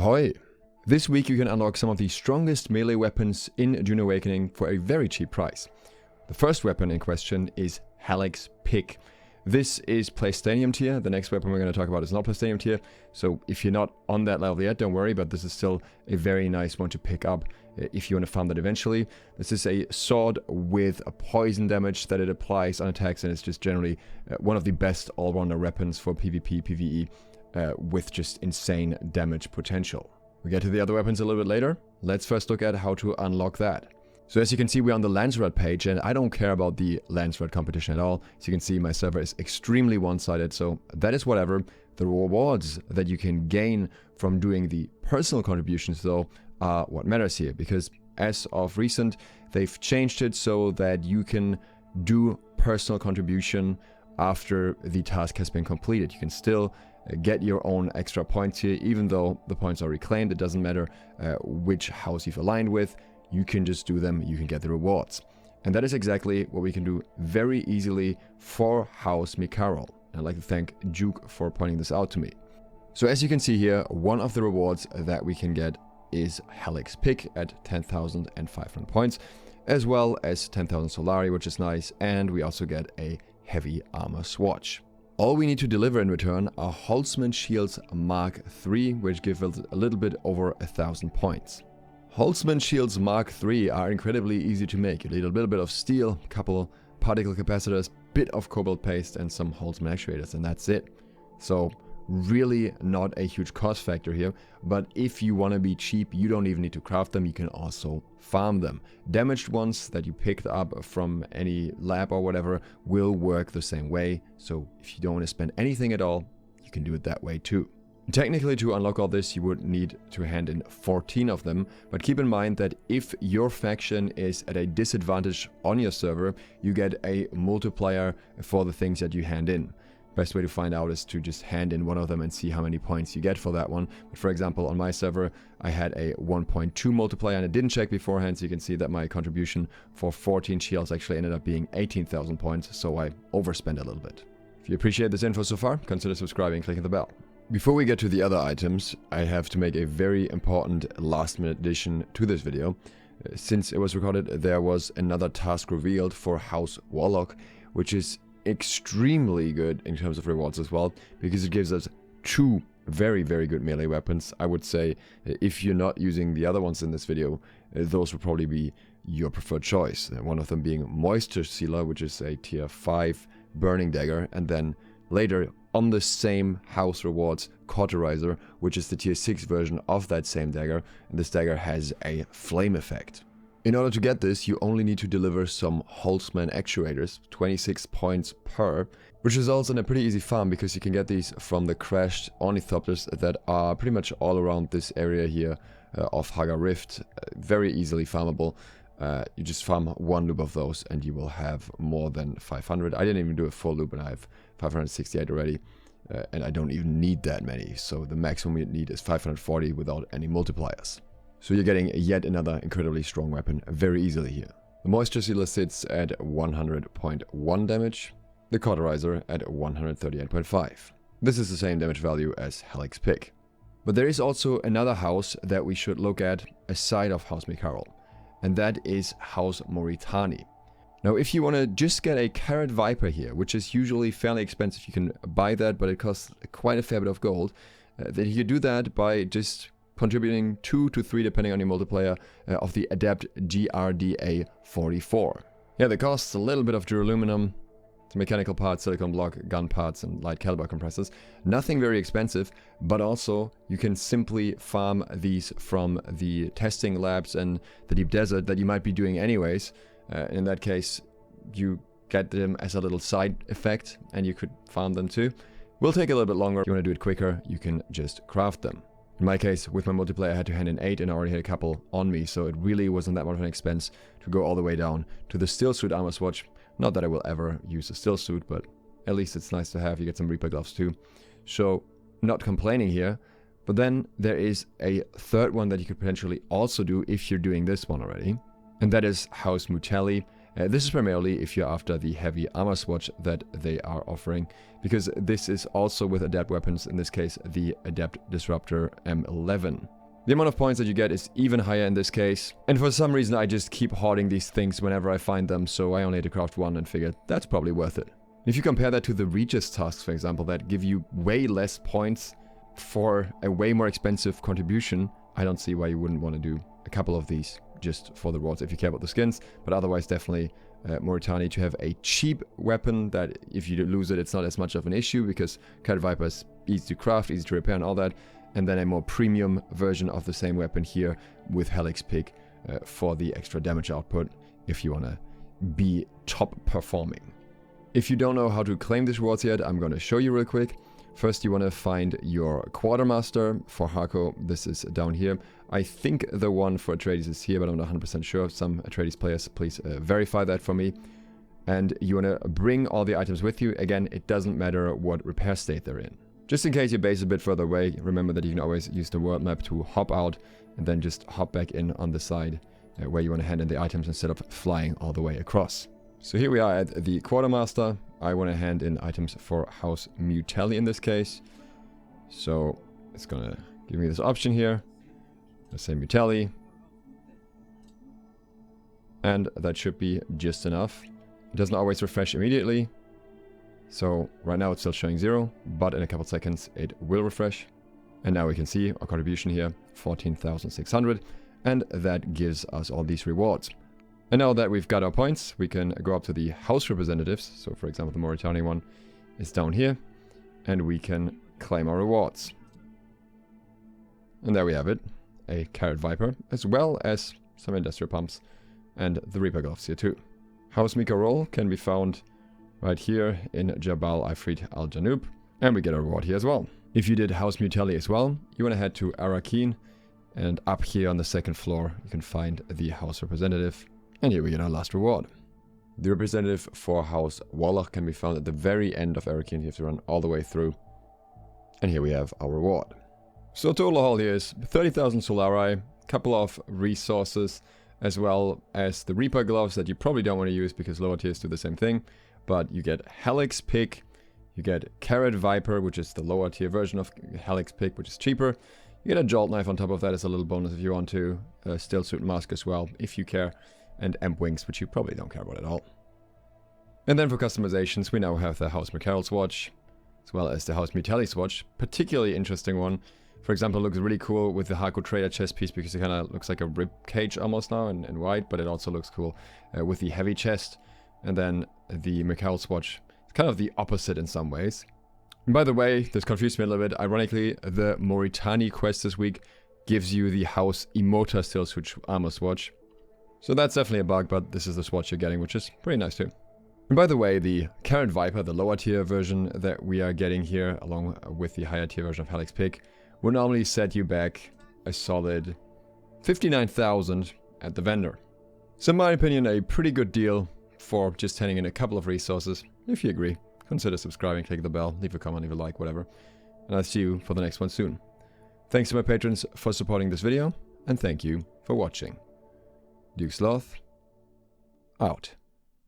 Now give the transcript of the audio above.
Ahoy! This week you can unlock some of the strongest melee weapons in Dune Awakening for a very cheap price. The first weapon in question is Halleck's pick. This is Playstanium tier. The next weapon we're going to talk about is not Playstanium tier, so if you're not on that level yet, don't worry, but this is still a very nice one to pick up if you want to farm that eventually. This is a sword with a poison damage that it applies on attacks, and it's just generally one of the best all-rounder weapons for PvP, PvE, with just insane damage potential. We get to the other weapons a little bit later. Let's first look at how to unlock that. So as you can see, we're on the Landsraad page, and I don't care about the Landsraad competition at all. As you can see, my server is extremely one-sided, so that is whatever. The rewards that you can gain from doing the personal contributions, though, are what matters here, because as of recent, they've changed it so that you can do personal contribution after the task has been completed. You can still get your own extra points here, even though the points are reclaimed. It doesn't matter which house you've aligned with. You can just do them, you can get the rewards. And that is exactly what we can do very easily for House Mikarol. I'd like to thank Juke for pointing this out to me. So as you can see here, one of the rewards that we can get is Halleck's pick at 10,500 points, as well as 10,000 Solari, which is nice, and we also get a heavy armor swatch. All we need to deliver in return are Holtzman Shields Mark III, which give us a little bit over 1,000 points. Holtzman Shields Mark III are incredibly easy to make. You need a little bit of steel, a couple particle capacitors, bit of cobalt paste, and some Holtzman actuators, and that's it. So really not a huge cost factor here, but if you want to be cheap, you don't even need to craft them, you can also farm them. Damaged ones that you picked up from any lab or whatever will work the same way, so if you don't want to spend anything at all, you can do it that way too. Technically, to unlock all this, you would need to hand in 14 of them, but keep in mind that if your faction is at a disadvantage on your server, you get a multiplier for the things that you hand in. Best way to find out is to just hand in one of them and see how many points you get for that one. But for example, on my server, I had a 1.2 multiplier and I didn't check beforehand, so you can see that my contribution for 14 shields actually ended up being 18,000 points, so I overspent a little bit. If you appreciate this info so far, consider subscribing and clicking the bell. Before we get to the other items, I have to make a very important last-minute addition to this video. Since it was recorded, there was another task revealed for House Warlock, which is extremely good in terms of rewards as well, because it gives us two very good melee weapons. I would say if you're not using the other ones in this video, those would probably be your preferred choice. One of them being Moisture Sealer, which is a tier 5 burning dagger, and then later on the same house rewards, Cauterizer, which is the tier 6 version of that same dagger, and this dagger has a flame effect. In order to get this, you only need to deliver some Holtzman actuators, 26 points per, which results in a pretty easy farm because you can get these from the crashed ornithopters that are pretty much all around this area here of Hagar Rift, very easily farmable. You just farm one loop of those and you will have more than 500. I didn't even do a full loop and I have 568 already, and I don't even need that many, so the maximum you need is 540 without any multipliers. So you're getting yet another incredibly strong weapon very easily here. The Moisture Sealer sits at 100.1 damage, the Cauterizer at 138.5. This is the same damage value as Halleck's pick. But there is also another house that we should look at aside of House Mikarol, and that is House Moritani. Now, if you want to just get a Kharet Viper here, which is usually fairly expensive, you can buy that, but it costs quite a fair bit of gold. Then you do that by just contributing 2 to 3, depending on your multiplier, of the Adept GRDA 44. Yeah, that costs a little bit of duraluminum, some mechanical parts, silicon block, gun parts, and light caliber compressors. Nothing very expensive, but also you can simply farm these from the testing labs in the deep desert that you might be doing anyways. In that case, you get them as a little side effect, and you could farm them too. Will take a little bit longer. If you want to do it quicker, you can just craft them. In my case, with my multiplayer, I had to hand in 8 and I already had a couple on me, so it really wasn't that much of an expense to go all the way down to the still suit armor swatch. Not that I will ever use a still suit, but at least it's nice to have. You get some Reaper gloves too. So, not complaining here. But then there is a third one that you could potentially also do if you're doing this one already. And that is House Mutelli. This is primarily if you're after the heavy armor swatch that they are offering, because this is also with adept weapons, in this case the Adept Disruptor M11. The amount of points that you get is even higher in this case, and for some reason I just keep hoarding these things whenever I find them, so I only had to craft one and figured that's probably worth it. If you compare that to the Regis tasks, for example, that give you way less points for a way more expensive contribution, I don't see why you wouldn't want to do a couple of these just for the rewards if you care about the skins, but otherwise definitely Mauritania to have a cheap weapon that if you lose it, it's not as much of an issue because Kharet Viper is easy to craft, easy to repair and all that, and then a more premium version of the same weapon here with Halleck's pick for the extra damage output if you want to be top performing. If you don't know how to claim these rewards yet, I'm going to show you real quick. First, you want to find your Quartermaster. For Harco, this is down here. I think the one for Atreides is here, but I'm not 100% sure. Some Atreides players, please verify that for me. And you want to bring all the items with you. Again, it doesn't matter what repair state they're in. Just in case your base is a bit further away, remember that you can always use the world map to hop out and then just hop back in on the side where you want to hand in the items instead of flying all the way across. So here we are at the Quartermaster. I want to hand in items for House Mutelli in this case. So it's going to give me this option here. Let's say Mutelli. And that should be just enough. It doesn't always refresh immediately. So right now it's still showing 0, but in a couple seconds it will refresh. And now we can see our contribution here, 14,600. And that gives us all these rewards. And now that we've got our points, we can go up to the house representatives. So for example, the Mauritania one is down here. And we can claim our rewards. And there we have it. A Kharet Viper, as well as some industrial pumps. And the Reaper gloves here too. House Mika roll can be found right here in Jabal Ifrit Al Janub. And we get a reward here as well. If you did House Mutelli as well, you want to head to Arakin. And up here on the second floor, you can find the house representative. And here we get our last reward. The representative for House Warlock can be found at the very end of Arakin. You have to run all the way through. And here we have our reward. So total haul here is 30,000 Solari, couple of resources, as well as the Reaper gloves that you probably don't want to use because lower tiers do the same thing. But you get Halleck's pick, you get Kharet Viper, which is the lower tier version of Halleck's pick, which is cheaper. You get a Jolt Knife on top of that as a little bonus if you want to. Still Suit Mask as well, if you care. And Amp Wings, which you probably don't care about at all. And then for customizations, we now have the House Mikhail swatch, as well as the House Mutelli swatch. Particularly interesting one. For example, it looks really cool with the Harco Trader chest piece because it kind of looks like a rib cage almost now in white, but it also looks cool with the heavy chest. And then the Mikhail swatch, it's kind of the opposite in some ways. And by the way, this confused me a little bit. Ironically, the Mauritania quest this week gives you the House Imota Still Switch armor swatch. So that's definitely a bug, but this is the swatch you're getting, which is pretty nice too. And by the way, the Kharet Viper, the lower tier version that we are getting here, along with the higher tier version of Halleck's pick, will normally set you back a solid 59,000 at the vendor. So in my opinion, a pretty good deal for just handing in a couple of resources. If you agree, consider subscribing, click the bell, leave a comment, leave a like, whatever. And I'll see you for the next one soon. Thanks to my patrons for supporting this video, and thank you for watching. Duke Sloth, out.